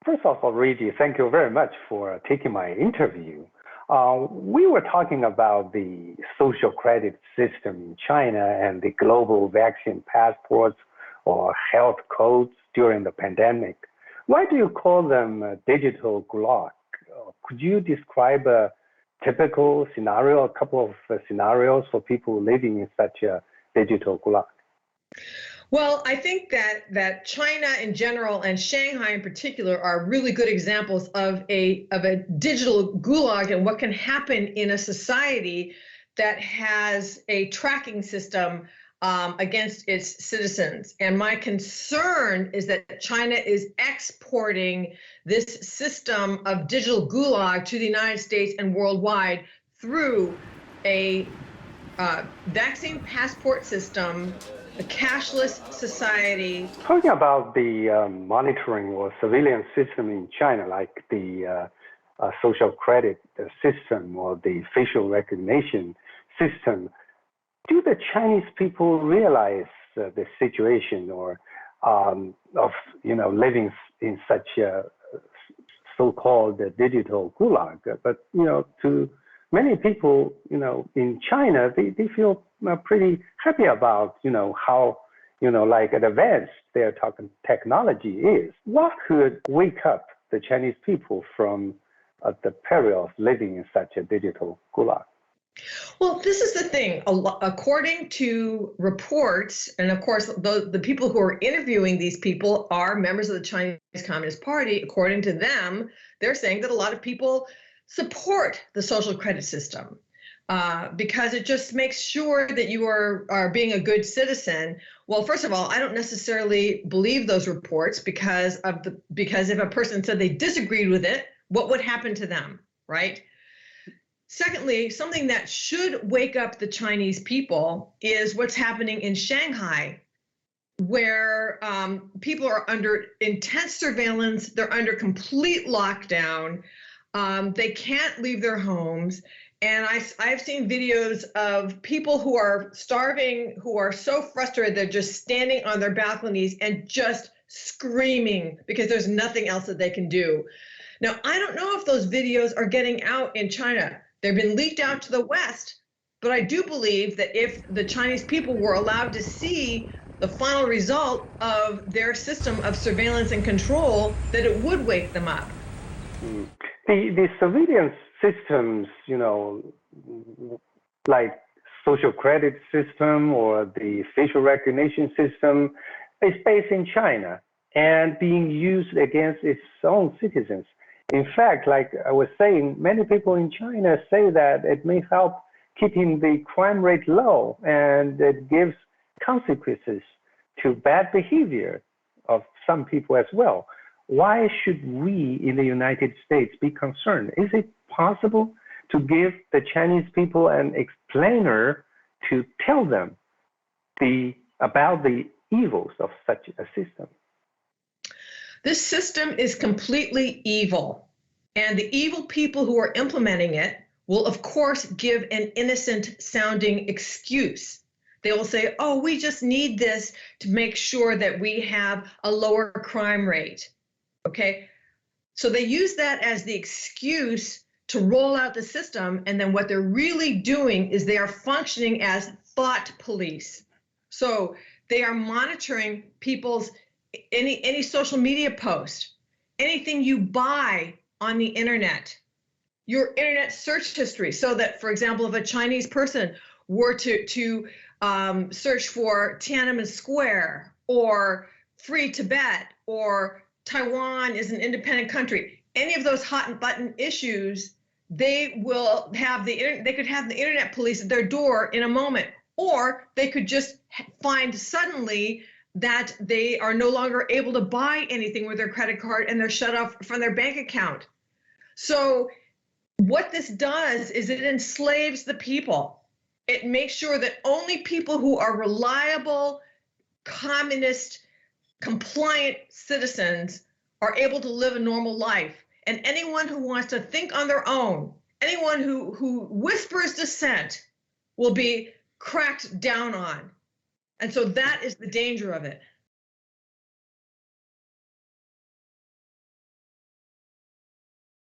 First of all, Reggie, thank you very much for taking my interview. We were talking about the social credit system in China and the global vaccine passports or health codes during the pandemic. Why do you call them digital gulag? Could you describe a typical scenario, a couple of scenarios for people living in such a digital gulag? Well, I think that China in general and Shanghai in particular are really good examples of a digital gulag and what can happen in a society that has a tracking system against its citizens. And my concern is that China is exporting this system of digital gulag to the United States and worldwide through a vaccine passport system, a cashless society. Talking about the monitoring or surveillance system in China, like the social credit system or the facial recognition system, do the Chinese people realize the situation or of living in such a so-called digital gulag? But to many people, in China, they feel pretty happy about, how, like advanced their technology is. What could wake up the Chinese people from the peril of living in such a digital gulag? Well, this is the thing. According to reports, and of course, the people who are interviewing these people are members of the Chinese Communist Party. According to them, they're saying that a lot of people support the social credit system because it just makes sure that you are being a good citizen. Well, first of all, I don't necessarily believe those reports because if a person said they disagreed with it, what would happen to them, right? Secondly, something that should wake up the Chinese people is what's happening in Shanghai, where people are under intense surveillance. They're under complete lockdown. They can't leave their homes. And I've seen videos of people who are starving, who are so frustrated, they're just standing on their balconies and just screaming because there's nothing else that they can do. Now, I don't know if those videos are getting out in China. They've been leaked out to the West, but I do believe that if the Chinese people were allowed to see the final result of their system of surveillance and control, that it would wake them up. The surveillance systems, like social credit system or the facial recognition system, is based in China and being used against its own citizens. In fact, like I was saying, many people in China say that it may help keeping the crime rate low and it gives consequences to bad behavior of some people as well. Why should we in the United States be concerned? Is it possible to give the Chinese people an explainer to tell them about the evils of such a system? This system is completely evil, and the evil people who are implementing it will, of course, give an innocent-sounding excuse. They will say, oh, we just need this to make sure that we have a lower crime rate, okay? So they use that as the excuse to roll out the system, and then what they're really doing is they are functioning as thought police. So they are monitoring people's any social media post, anything you buy on the internet, your internet search history, so that, for example, if a Chinese person were to search for Tiananmen Square or Free Tibet or Taiwan is an independent country, any of those hot button issues, they will have they could have the internet police at their door in a moment, or they could just find suddenly that they are no longer able to buy anything with their credit card and they're shut off from their bank account. So what this does is it enslaves the people. It makes sure that only people who are reliable, communist, compliant citizens are able to live a normal life. And anyone who wants to think on their own, anyone who whispers dissent will be cracked down on. And so that is the danger of it.